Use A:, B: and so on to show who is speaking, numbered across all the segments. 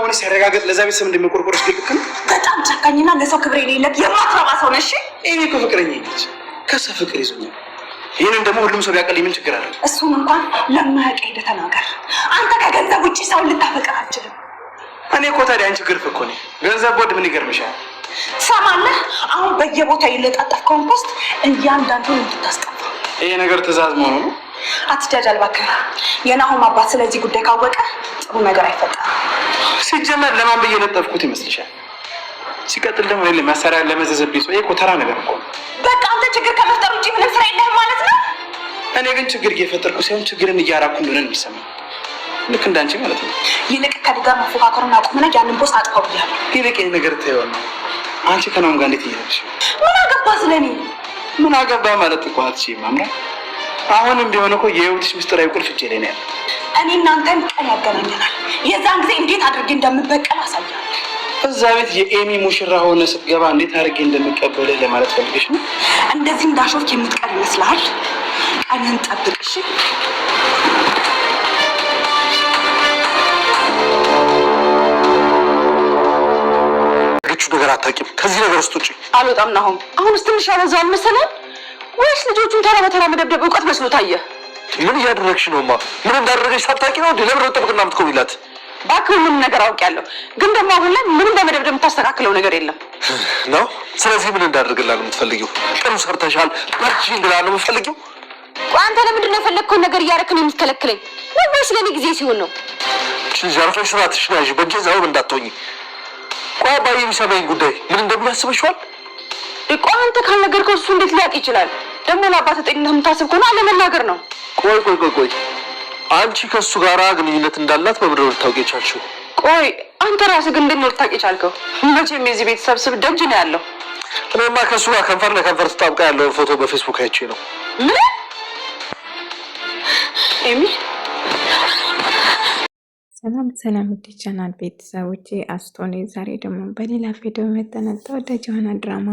A: መሆንሽ ሲያረጋግጥ ለዛ ቤተሰብ እንደሚቆርቆርሽ ልክ ነው።
B: በጣም ጨካኝና ለሰው ክብር የሌለህ የማትረባ ሰው ነሽ።
A: እኔ እኮ ፍቅረኛዬ ነች። ከእሷ ፍቅር ይዞኛል። ይህንን ደግሞ ሁሉም ሰው ቢያውቅልኝ ምን ችግር አለ?
B: እሱን እንኳን ለማያውቅ ሄደህ ተናገር። አንተ ከገንዘብ ውጭ ሰውን ልታፈቅር አትችልም።
A: እኔ እኮ ታዲያ አንቺ ግርፍ እኮ ነኝ። ገንዘብ ቦድ ምን ይገርምሻል?
B: ሰማለህ? አሁን በየቦታው የለጣጠፍከውን ፖስት እያንዳንዱን እንድታስጠፋ።
A: ይሄ ነገር ትዕዛዝ መሆኑ ነው?
B: አትጃጃል እባክህ። የናሆም አባት ስለዚህ ጉዳይ ካወቀ ጥሩ ነገር አይፈጠርም።
A: ሲጀመር ለማን ብዬ ለጠፍኩት ይመስልሻል? ሲቀጥል ደግሞ እኔ መሳሪያ ለመዘዘብኝ ሰው እኮ ተራ ነገር እኮ።
B: በቃ አንተ ችግር ከመፍጠር ውጭ ምንም ስራ የለህም ማለት ነው?
A: እኔ ግን ችግር እየፈጠርኩ ሳይሆን ችግርን እያራኩ እንደሆነ የሚሰማኝ ልክ እንዳንቺ ማለት ነው።
B: ይልቅ ከእኔ ጋር መፎካከሩን አቁምና ያንን ፖስት አጥፋው ብያለሁ።
A: ይልቅ ይሄ ነገር ተይው። አንቺ ከናሆም ጋር እንዴት እያለሽ?
B: ምን አገባ ስለኔ?
A: ምን አገባ ማለት እኮ አትችይም ማምራ። አሁንም ቢሆን እኮ የህይወትሽ ምስጢራዊ ቁልፍ እጄ ላይ ነው ያለው።
B: እኔ እናንተን ቀን ያገናኘናል። የዛን ጊዜ እንዴት አድርጌ እንደምበቀል አሳያለሁ።
A: እዛ ቤት የኤሚ ሙሽራ ሆነ ስትገባ እንዴት አድርጌ እንደምቀበልህ ለማለት ፈልገሽ ነው?
B: እንደዚህ እንዳሾፍክ የምትቀር ይመስልሃል? ቀንን ጠብቅ እሺ።
A: ነገር አታውቂም። ከዚህ ነገር ውስጥ ውጪ።
B: አልወጣም ናሆም። አሁንስ ትንሽ ያበዛዋል መሰለህ? ወይስ ልጆቹን ተራ በተራ መደብደብ እውቀት መስሎ ታየህ?
A: ምን እያደረግሽ ነውማ? ምን እንዳደረገች ሳታውቂ ነው ለምን ጥብቅና የምትቆሚላት?
B: እባክህ ምንም ነገር አውቄያለሁ፣ ግን ደግሞ አሁን ላይ ምንም በመደብደብ የምታስተካክለው ነገር የለም
A: ነው። ስለዚህ ምን እንዳደርግልህ ነው የምትፈልጊው? ጥሩ ሰርተሻል በርቺ እንድልህ ነው የምትፈልጊው?
B: አንተ ለምንድን ነው የፈለግከውን ነገር እያደረክ ነው የምትከለክለኝ? ወይስ ለኔ ጊዜ ሲሆን ነው?
A: ዛርፈሽ ስራትሽ ነው በእጄ ዛው እንዳትሆኚ። ቆይ አባዬ የሚሰማኝ ጉዳይ ምን እንደሚያስበሽዋል?
B: ቆይ አንተ ካልነገርከው እሱ እንዴት ሊያውቅ ይችላል? ደግሞ ለአባትህ ጤንነት የምታስብ ከሆነ አለመናገር ነው።
A: ቆይ አንቺ ከእሱ ጋር ግንኙነት እንዳላት በምድር ልታውቂ የቻልሽው?
B: ቆይ አንተ ራስህ ግን እንዴት ነው ልታውቂ የቻልከው? መቼም የዚህ ቤተሰብ ስብ ደጅ ነው ያለው።
A: እኔማ ከእሱ ጋር ከንፈር ለከንፈር ተጣብቃ ያለውን ፎቶ በፌስቡክ አይቼ ነው።
B: ምን ኤሚ?
C: ሰላም ውድ ቻናል ቤተሰቦቼ አስቶኔ ዛሬ ደግሞ በሌላ ቪዲዮ መተናል። ተወዳጅ የሆነ ድራማ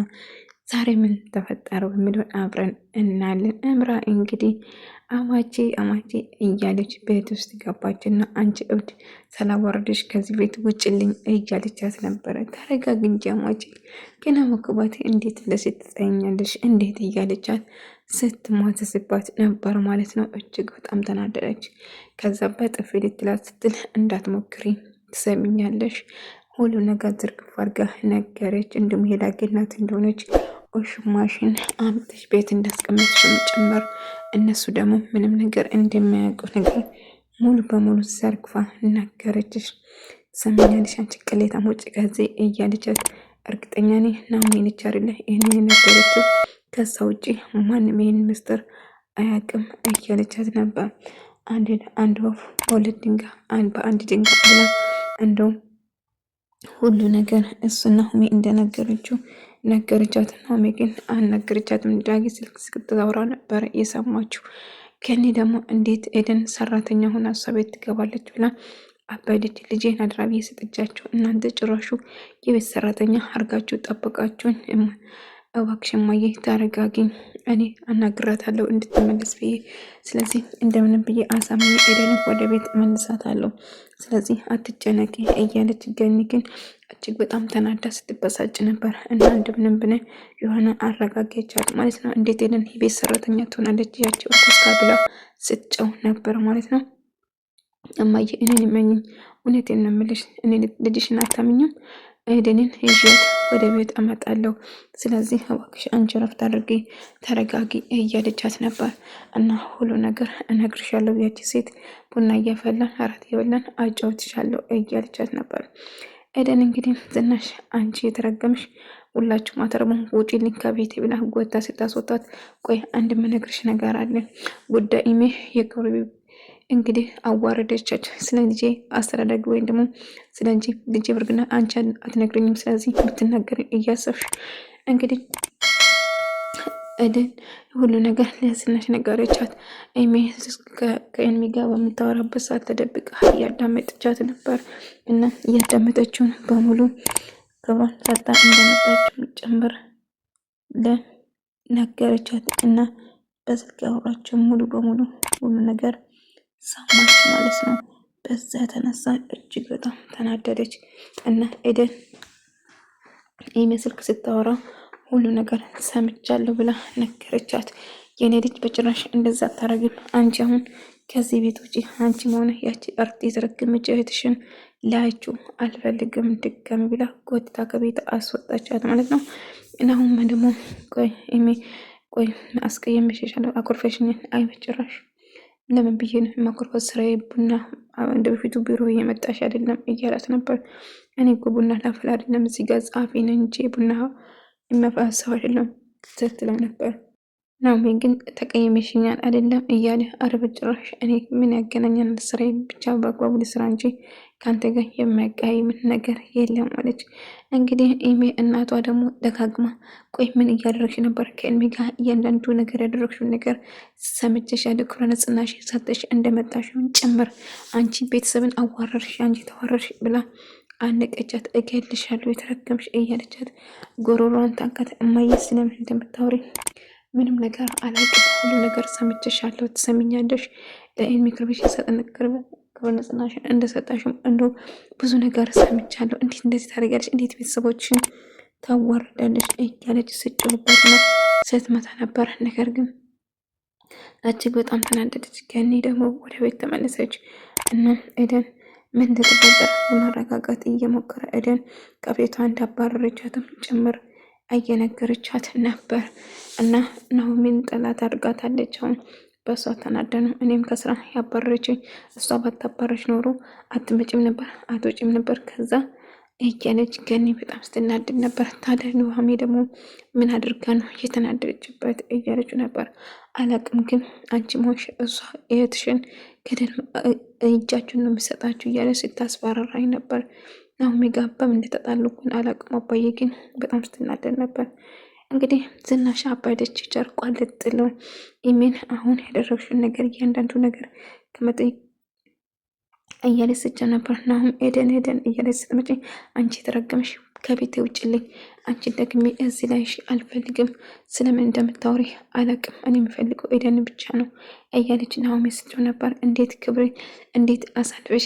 C: ዛሬ ምን ተፈጠረው የሚለውን አብረን እናያለን። እምራ እንግዲህ አማቼ እያለች ቤት ውስጥ ገባችና አንቺ እብድ ሳላወርድሽ ከዚህ ቤት ውጭልኝ እያለቻት ነበረ። ተረጋጊ እንጂ አማቼ ገና መግባቴ እንዴት ለሴት ትጠኛለሽ እንዴት እያለቻት ስትሟዘዝባት ነበር ማለት ነው። እጅግ በጣም ተናደረች። ከዛ በጥፊ ልትላት ስትል እንዳትሞክሪ ትሰሚኛለሽ ሁሉ ነገር ዝርግፍ አድርጋ ነገረች። እንዲሁም የዳጌናት እንደሆነች ኦሽማሽን አምጥሽ ቤት እንዳስቀመጥሽም ጭምር እነሱ ደግሞ ምንም ነገር እንደማያውቁ ነገር ሙሉ በሙሉ ዘርግፋ ነገረችሽ። ትሰሚኛለሽ አንቺ ቅሌታም ውጭ ከዚህ እያለቻት እርግጠኛ ነኝ ናሆም ነች አይደለ ይህንን የነገረችው ከዛ ውጭ ማንም ይህን ምስጢር አያውቅም እያለቻት ነበር። አንድ ወፍ በሁለት ድንጋይ በአንድ ድንጋይ ብላ እንደውም ሁሉ ነገር እሱ ናሆም እንደነገረችው ነገረቻት። ናሆም ግን አልነገረቻትም። ዳጊ ስልክ ስታወራ ነበር የሰማችው። ከኔ ደግሞ እንዴት ኤደን ሰራተኛ ሆና እሷ ቤት ትገባለች ብላ አባደች። ልጄን አድራ ብዬ ሰጥቻችሁ እናንተ ጭራሹ የቤት ሰራተኛ አርጋችሁ ጠበቃችሁን። እባክሽ እማዬ ተረጋጊ፣ እኔ አናግራታለሁ እንድትመለስ ብዬ ስለዚህ እንደምንም ብዬ አሳምኜ ኤደንን ወደ ቤት እመልሳታለሁ። ስለዚህ አትጨነቂ እያለች ገኒ ግን እጅግ በጣም ተናዳ ስትበሳጭ ነበር። እና እንደምንም ብለን የሆነ አረጋጊያቻት ማለት ነው። እንዴት ኤደን የቤት ሰራተኛ ትሆናለች ያቸው እኮ ብላ ስትጨው ነበር ማለት ነው። እማዬ እኔን እመኚኝ፣ እውነቴን ነው የምልሽ፣ እኔ ልጅሽን አታምኝም? ኤደንን ይዤት ወደ ቤት አመጣለሁ። ስለዚህ እባክሽ አንቺ ረፍት አድርጊ፣ ተረጋጊ እያለቻት ነበር። እና ሁሉ ነገር እነግርሻለሁ፣ ያቺ ሴት ቡና እያፈላን አራት እየበላን አጫውትሻለሁ እያለቻት ነበር። ኤደን እንግዲህ ዝናሽ አንቺ የተረገምሽ ሁላችሁም አተርቦም ውጪልኝ ከቤቴ ብላ ጎታ ስታስወጣት፣ ቆይ አንድ የምነግርሽ ነገር አለ ጉዳይ ኢሜ የቅርብ እንግዲህ አዋረደቻች። ስለ ልጄ አስተዳደግ ወይም ደግሞ ስለ ልጄ ብርግና አንቺ አትነግረኝም። ስለዚህ ብትናገር እያሰብሽ እንግዲህ ኤደን ሁሉ ነገር ለዝናሽ ነገረቻት። ከኤሚ ጋር በምታወራበት ሰዓት ተደብቃ እያዳመጠቻት ነበር እና እያዳመጠችውን በሙሉ ክብሯን ሰጣ እንደመጣችው ጭምር ለነገረቻት እና በስልክ ያወራቸው ሙሉ በሙሉ ሁሉ ነገር ሰማች ማለት ነው። በዛ የተነሳ እጅግ በጣም ተናደደች እና ኤደን ኢሜ ስልክ ስታወራ ሁሉ ነገር ሰምቻለሁ ብላ ነገረቻት። የኔ ልጅ በጭራሽ እንደዛ አታረግም። አንቺ አሁን ከዚህ ቤት ውጪ አንቺ ሆነ ያቺ እርጥ የተረገመች እህትሽን ላያችሁ አልፈልግም ድጋሚ ብላ ጎትታ ከቤት አስወጣቻት ማለት ነው። እና አሁን ደግሞ ቆይ አስቀየምሽሻለሁ፣ አኩርፈሽኛል። አይ በጭራሽ ለምን ብዬ ነው የማኮርፈት? ስራዬ ቡና እንደ በፊቱ ቢሮ እየመጣሽ አይደለም እያላት ነበር። እኔ እኮ ቡና ላፈላ አይደለም እዚህ ጋር ጸሐፊ ነኝ እንጂ ቡና የማፈሰው አይደለም ስትለው ነበር። ናኦሚ ግን ተቀየመሽኛል አይደለም እያለ ኧረ በጭራሽ እኔ ምን ያገናኛል? ስራዬ ብቻ በአግባቡ ልስራ እንጂ ከአንተ ጋር የሚያቀያይም ነገር የለም አለች። እንግዲህ ኢሜ እናቷ ደግሞ ደጋግማ ቆይ ምን እያደረግሽ ነበር? ከእድሜ ጋር እያንዳንዱ ነገር ያደረግሽውን ነገር ሰምቼሽ ያለ ክብረ ንጽሕናሽ ሰጠሽ እንደመጣሽውን ጭምር አንቺ ቤተሰብን አዋረርሽ፣ አንቺ ተዋረርሽ ብላ አነቀቻት። እገልሻለሁ የተረገምሽ እያለቻት ጎሮሯን ታንካት። እማዬ ስለምን እንደምታወሪ ምንም ነገር አላውቅም፣ ሁሉ ነገር ሰምቼሻለሁ፣ ትሰሚኛለሽ። ለኤድሜ ክብርሽ የሰጠን ክብረ ንጽሕናሽን እንደሰጣሽም እንደው ብዙ ነገር ሰምቻለሁ። እንዴት እንደዚህ ታደርጊያለሽ? እንዴት ቤተሰቦችን ታዋርዳለሽ? እያለች ስጭሁበትና ስትመታ ነበር። ነገር ግን እጅግ በጣም ተናደደች። ገኒ ደግሞ ወደ ቤት ተመለሰች እና ኤደን ምን እንደተፈጠረ ለማረጋጋት እየሞከረ ኤደን ከቤቷ እንዳባረረቻትም ጭምር እየነገረቻት ነበር እና ናኦሚን ጠላት አድርጋታለች። አሁን በእሷ ተናደ ነው እኔም ከስራ ያባረረችኝ። እሷ ባታባረች ኖሮ አትመጭም ነበር አትወጭም ነበር ከዛ እያለች ገኒ በጣም ስትናደድ ነበር። ታዲያ ኑሃሜ ደግሞ ምን አድርጋ ነው እየተናደደችበት እያለችው ነበር። አላቅም ግን አንቺ ሞሽ እሷ እህትሽን ገደል እጃችሁን ነው የሚሰጣችሁ እያለ ስታስፈራራኝ ነበር። ናኦሚ ጋር በምን እንደተጣሉ ግን አላቅም። አባዬ ግን በጣም ስትናደድ ነበር። እንግዲህ ዝናሽ አባደች ጨርቋ ልጥለው ኢሜን አሁን ያደረግሽውን ነገር እያንዳንዱ ነገር ከመጠየቅ እያለች ስትጀምር ነበር። ናሁም ኤደን እያለች ስትመጪ አንቺ የተረገምሽ ከቤቴ ውጭልኝ፣ አንቺ ደግሜ እዚህ ላይ አልፈልግም፣ ስለምን እንደምታወሪ አላቅም፣ እኔ የምፈልገው ኤደን ብቻ ነው እያለች ናሆም ስትል ነበር። እንዴት ክብሬ እንዴት አሳልፈሽ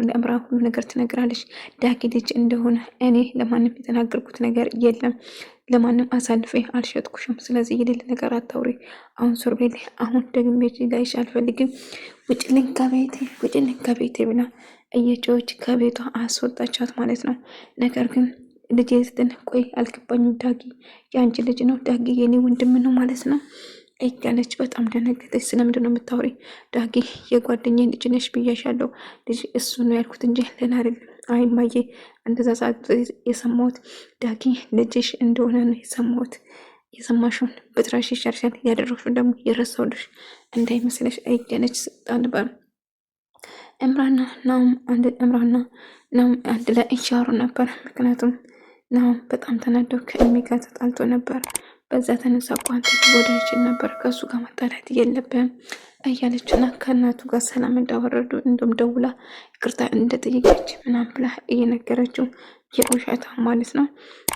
C: ለእምራ ሁሉ ነገር ትነግራለች? ዳጊ ልጅ እንደሆነ እኔ ለማንም የተናገርኩት ነገር የለም፣ ለማንም አሳልፌ አልሸጥኩሽም። ስለዚህ የሌለ ነገር አታውሪ። አሁን ሶርቤል አሁን ደግሜ ላይሽ አልፈልግም፣ ውጭልኝ ከቤቴ ብላ እየጮች ከቤቷ አስወጣቻት ማለት ነው። ነገር ግን ልጅ ስትል ቆይ አልገባኝም፣ ዳጊ የአንቺ ልጅ ነው? ዳጊ የኔ ወንድም ነው ማለት ነው እያለች በጣም ደነገጠች። ስለምንድን ነው የምታወሪ? ዳጊ የጓደኛዬ ልጅ ነሽ ብያሻለሁ። ልጅ እሱ ነው ያልኩት እንጂ ሌላ አይደለም። አይ እማዬ እንደዛ ሰዓት የሰማሁት ዳጊ ልጅሽ እንደሆነ ነው የሰማሁት። የሰማሽውን በትራሽ ይሻልሻል፣ ያደረግሽውን ደግሞ የረሳሁልሽ እንዳይመስለሽ እያለች ስጣ ነበር። እምራና ናሁም አንድ ላይ እያወሩ ነበር። ምክንያቱም ናሁም በጣም ተናደው ከእሚ ጋር ተጣልቶ ነበር። በዛ ተነሳ ቋንት ወደ ይችል ነበር ከእሱ ጋር መጣላት የለብህም እያለችና ከእናቱ ጋር ሰላም እንዳወረዱ እንዲሁም ደውላ ይቅርታ እንደጠየቀች ምናምን ብላ እየነገረችው የውሸታ ማለት ነው።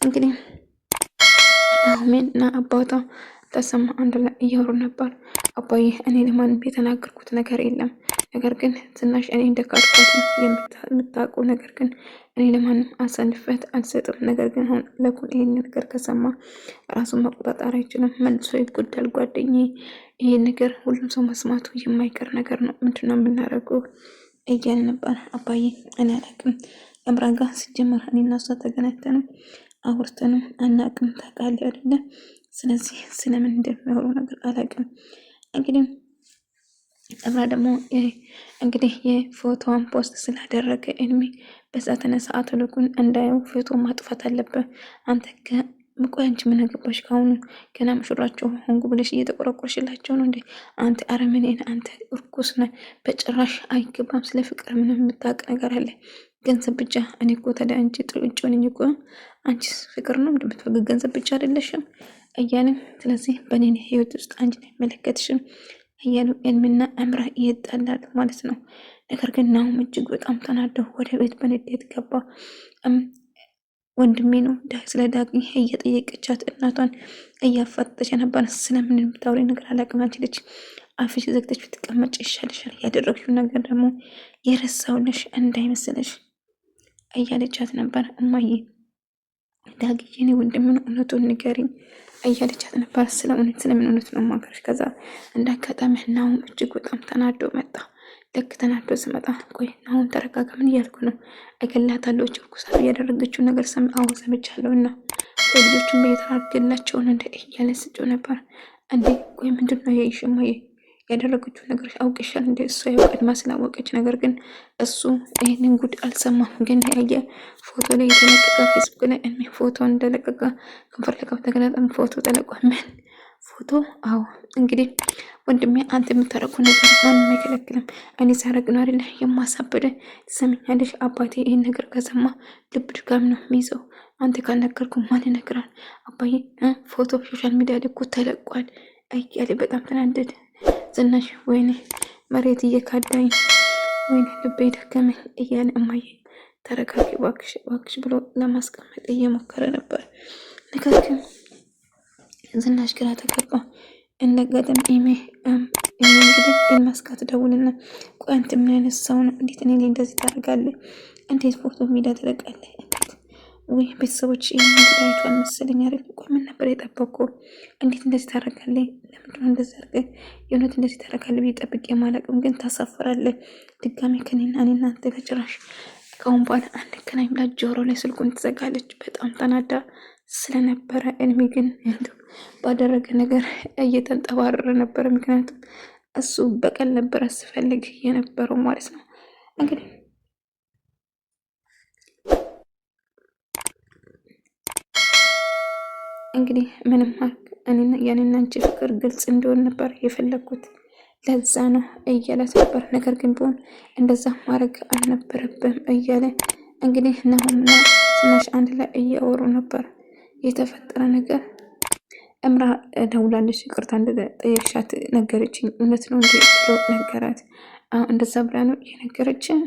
C: እንግዲህ ናሆሜና አባቷ ተሰማ አንድ ላይ እያወሩ ነበር። አባዬ እኔ ለማንም የተናገርኩት ነገር የለም፣ ነገር ግን ዝናሽ እኔ እንደካድኳት የምታውቀው ነገር ግን እኔ ለማንም አሳልፈት አልሰጥም። ነገር ግን አሁን ለኩን ይሄን ነገር ከሰማ ራሱን መቆጣጠር አይችልም፣ መልሶ ይጎዳል ጓደኛዬ። ይሄ ነገር ሁሉም ሰው መስማቱ የማይቀር ነገር ነው፣ ምንድነው የምናደርገው እያለ ነበር። አባዬ እኔ አላውቅም፣ እምራን ጋር ሲጀመር እኔ እና እሷ ተገናኝተንም አውርተንም አናውቅም፣ ታውቃለህ አይደለ? ስለዚህ ስለምን እንደሚያወሩ ነገር አላውቅም። እንግዲህ እምራ ደግሞ እንግዲህ የፎቶዋን ፖስት ስላደረገ እድሜ በዛ ተነሳ አቶ ልኩን እንዳየው ፎቶ ማጥፋት አለበት። አንተ ቆይ አንቺ ምን አገባሽ? ካሁኑ ገና መሽራቸው ሆንጉ ብለሽ እየተቆረቆርሽላቸው ነው እንዴ? አንተ አረመኔን፣ አንተ እርኩስ ነህ። በጭራሽ አይገባም። ስለ ፍቅር ምንም የምታውቅ ነገር አለ? ገንዘብ ብቻ። እኔ እኮ ታዲያ አንቺ ጥሩ እጭ ሆነኝ እኮ አንቺ ፍቅር ነው እንደምትፈልግ ገንዘብ ብቻ አይደለሽም እያለም ስለዚህ በእኔ ህይወት ውስጥ አንቺ አይመለከትሽም እያሉ ኤልምና እምራ ይጣላሉ ማለት ነው። ነገር ግን ናሁም እጅግ በጣም ተናደው ወደ ቤት በንዴት ገባ። ወንድሜ ነው ስለ ዳጊ እየጠየቀቻት እናቷን እያፋጠች ነበር። ስለምን የምታወሪ ነገር አላውቅም፣ አንቺ ልጅ አፍሽ ዘግተሽ ብትቀመጭ ይሻልሻል። ያደረግሽው ነገር ደግሞ የረሳውልሽ እንዳይመስልሽ እያለቻት ነበር። እማዬ ዳጊ የኔ ወንድም ነው፣ እውነቱን ንገሪኝ እያለቻት ነበር። ስለምን እውነት ነው ማከርሽ? ከዛ እንዳጋጣሚ ናሁም እጅግ በጣም ተናዶ መጣ። ልክ ተናዶ ስመጣ ቆይ ናሁም ተረጋጋ፣ ምን እያልኩ ነው? እገላታለሁ ችኩሳት እያደረገችው ነገር ሰምቻለሁ እና ልጆቹን በየተራገላቸውን እንደ እያለ ስጮህ ነበር። እንዴ ቆይ ምንድን ነው የይሽማዬ ያደረገችው ነገር አውቅሻል እንደ እሷ ያው ቀድማ ስላወቀች፣ ነገር ግን እሱ ይህንን ጉድ አልሰማም። ግን ያየ ፎቶ ላይ የተለቀቀ ፌስቡክ ላይ እኔ ፎቶ እንደለቀቀ ከፈለገው ተገናጠም ፎቶ ተለቋል። ምን ፎቶ? አዎ እንግዲህ ወንድሜ አንተ የምታረገው ነገር ማንም አይከለክልም። እኔ ሳረግ ነው አይደለ የማሳበደ። ትሰምኛለሽ? አባቴ ይህን ነገር ከሰማ ልብ ድጋም ነው የሚይዘው። አንተ ካልነገርኩ ማን ይነግራል? አባዬ ፎቶ ሶሻል ሚዲያ ላይ እኮ ተለቋል እያለ በጣም ተናደደ። ዝናሽ ወይኔ መሬት እየካዳኝ ወይኔ ልቤ ደከመኝ እያለ እማዬ ተረጋጊ እባክሽ ብሎ ለማስቀመጥ እየሞከረ ነበር። ነገር ግን ዝናሽ ግራ ተገባ። እንደገደም እንግዲህ ኤልማስካት ደውልና ቆይ አንተ ምን አይነት ሰው ነው? እንዴት እኔ እንደዚህ ታደርጋለህ? እንዴት ፎቶ ሚዲያ ትለቃለህ? ወይ ቤተሰቦች ይህን ጉዳይቷን መሰለኝ አይደል? ቆይ ምን ነበር የጠበቀው? እንዴት እንደዚህ ታደርጋለህ? ለምንድነው እንደዚህ አድርገህ የእውነት እንደዚህ ታደርጋለህ ብዬ ጠብቄ የማላውቅም፣ ግን ታሳፍራለህ። ድጋሜ ከኔና እኔ እናንተ በጭራሽ ከአሁን በኋላ አንገናኝ ብላ ጆሮ ላይ ስልኩን ትዘጋለች። በጣም ተናዳ ስለነበረ እልሚ ግን ባደረገ ነገር እየተንጠባረረ ነበረ። ምክንያቱም እሱ በቀል ነበር አስፈልግ የነበረው ማለት ነው። እንግዲህ ምንም ያኔና አንቺ ፍቅር ግልጽ እንዲሆን ነበር የፈለግኩት፣ ለዛ ነው እያለት ነበር። ነገር ግን ቢሆን እንደዛ ማድረግ አልነበረብም እያለ እንግዲህ ናሁምና ዝናሽ አንድ ላይ እያወሩ ነበር። የተፈጠረ ነገር እምራ ደውላለች። ይቅርታ እንደጠየቅሻት ነገረችኝ። እውነት ነው እንዴ ብሎ ነገራት። እንደዛ ብላ ነው የነገረችን?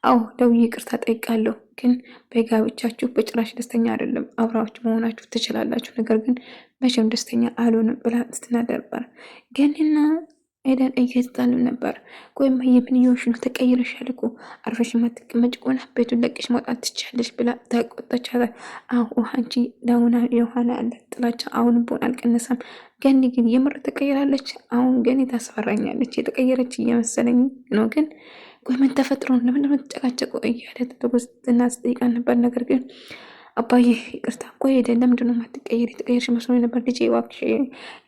C: አዎ ደውዬ ይቅርታ ጠይቃለሁ፣ ግን በጋብቻችሁ በጭራሽ ደስተኛ አይደለም። አብራችሁ መሆናችሁ ትችላላችሁ፣ ነገር ግን መቼም ደስተኛ አልሆንም ብላ ስትናደርበር ገንና ኤደን እየተጣሉ ነበር። ቆይ እማዬ ምን እየሆንሽ ነው? ተቀይረሻል እኮ አርፈሽ የማትቀመጭ ከሆነ ቤቱን ለቅሽ መውጣት ትችያለሽ ብላ ተቆጣቻት። አዎ አንቺ ዳውና የኋላ አለ ጥላቻ አሁንም ቢሆን አልቀነሰም። ገኒ ግን የምር ተቀይራለች። አሁን ገኒ ታስፈራኛለች። የተቀየረች እየመሰለኝ ነው። ግን ቆይ ምን ተፈጥሮ ነው? ለምንድን ነው የምትጨቃጨቀው? እያለ ትጉስትና ስጠይቃት ነበር። ነገር ግን አባዬ ይቅርታ ቆይ ሄደን ለምንድን ነው የማትቀየር? የተቀየርሽ መስሎኝ ነበር ልጄ፣ እባክሽ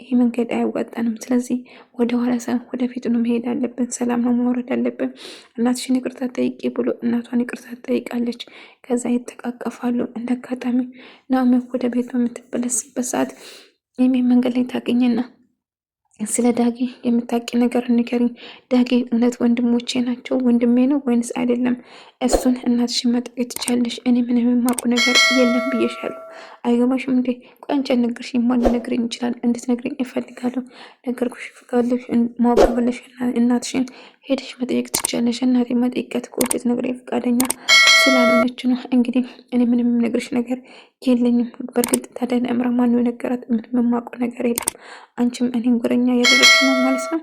C: ይሄ መንገድ አያዋጣንም። ስለዚህ ወደ ኋላ ሳይሆን ወደፊት ነው መሄድ አለብን። ሰላም ነው ማውረድ አለብን። እናትሽን ይቅርታ ጠይቄ ብሎ እናቷን ይቅርታ ትጠይቃለች። ከዛ ይተቃቀፋሉ። እንደ አጋጣሚ ናኦሚ ወደ ቤት በምትመለስበት ሰዓት የሚን መንገድ ላይ ታገኘና ስለ ዳጊ የምታውቂ ነገር ንገሪኝ። ዳጊ እውነት ወንድሞቼ ናቸው? ወንድሜ ነው ወይንስ አይደለም? እሱን እናትሽን መጠየቅ ትችያለሽ። እኔ ምንም የማውቀው ነገር የለም ብዬሻለሁ። አይገባሽም እንዴ? ቆይ አንቺ አልነገርሽኝም። ማን ሊነግረኝ ይችላል? እንድትነግረኝ እፈልጋለሁ። ነገርኩሽ። ፍቃድሽ ማወቅ ከፈለግሽ እናትሽን ሄደሽ መጠየቅ ትችያለሽ። እናቴ መጠየቃት እኮ ልትነግረኝ ፈቃደኛ ስላልሆነች ነው። እንግዲህ እኔ ምንም የምነግርሽ ነገር የለኝም። በእርግጥ ታዲያ ለእምራ ማነው የነገራት? ምንም የማውቀው ነገር የለም። አንቺም እኔን ጉረኛ እያደረግሽ ነው ማለት ነው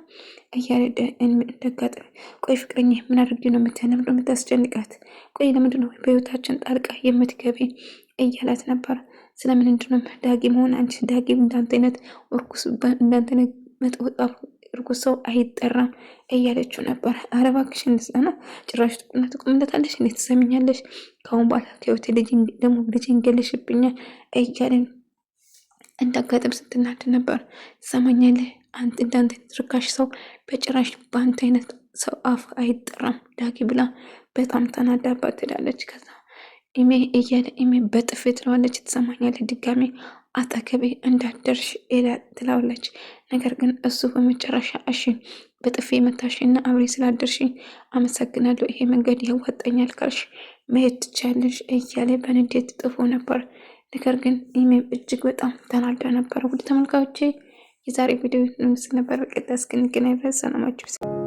C: እያለ እንደጋጠመ ቆይ ፍቅረኛ ምን አድርጌ ነው ለምንድን ነው የምታስጨንቃት? ቆይ ለምንድን ነው በህይወታችን ጣልቃ የምትገቢ እያላት ነበር። ስለምንድን ነው ዳጊ መሆን አንቺ ዳጊ እንዳንተ አይነት እርኩስ እንዳንተ አይነት መጥወጣ እርኩስ ሰው አይጠራም እያለችው ነበር። ኧረ እባክሽ እንደዚያ ጭራሽ ትቁምለታለሽ። እንዴት ትሰሚኛለሽ? ከአሁን በኋላ ከህይወቴ ደግሞ ልጅን ገለሽብኛል እያለን እንዳጋጥም ስትናድ ነበር። ትሰማኛለህ? አንተ እንዳንተ ርካሽ ሰው በጭራሽ በአንተ አይነት ሰው አፍ አይጠራም ዳጊ ብላ በጣም ተናዳባት ትሄዳለች። ከዛ ኢሜ እያለ ኢሜ በጥፊ ትለዋለች። ትሰማኛለህ? ድጋሜ አጠገቤ እንዳደርሽ ትለዋለች። ነገር ግን እሱ በመጨረሻ እሺ በጥፊ መታሽና አብሬ ስላደርሽ አመሰግናለሁ፣ ይሄ መንገድ ያዋጣኛል ካልሽ መሄድ ትችያለሽ እያለ በንዴት ጥፎ ነበር። ነገር ግን ኢሜም እጅግ በጣም ተናዳ ነበር። ውድ ተመልካቾቼ የዛሬ ቪዲዮ ምስል ነበር። በቀጣይ እስክንገናኝ ድረስ ሰላማችሁ